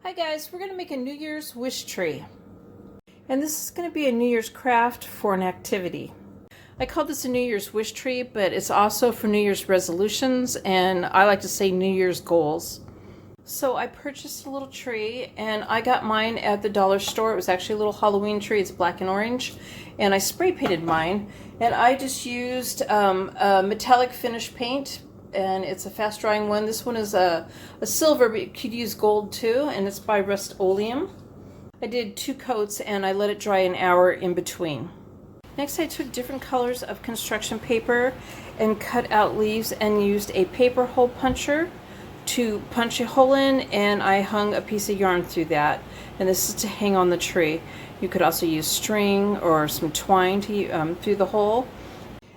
Hi guys, we're going to make a New Year's wish tree. And this is going to be a New Year's craft for an activity. I call this a New Year's wish tree, but it's also for New Year's resolutions, and I like to say New Year's goals. So I purchased a little tree, and I got mine at the dollar store. It was actually a little Halloween tree. It's black and orange, and I spray painted mine. And I just used a metallic finish paint, and it's a fast drying one. This one is a silver, but you could use gold too, and it's by Rust-Oleum. I did 2 coats and I let it dry an hour in between. Next, I took different colors of construction paper and cut out leaves and used a paper hole puncher to punch a hole in, and I hung a piece of yarn through that, and this is to hang on the tree. You could also use string or some twine to through the hole.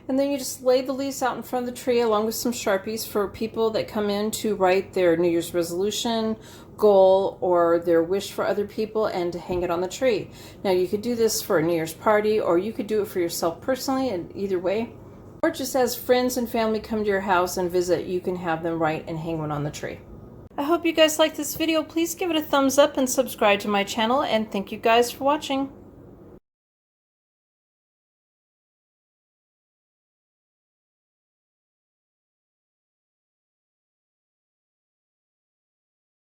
And then you just lay the leaves out in front of the tree along with some Sharpies for people that come in to write their New Year's resolution, goal, or their wish for other people, and to hang it on the tree. Now you could do this for a New Year's party, or you could do it for yourself personally, and either way. Or just as friends and family come to your house and visit, you can have them write and hang one on the tree. I hope you guys like this video. Please give it a thumbs up and subscribe to my channel, and thank you guys for watching.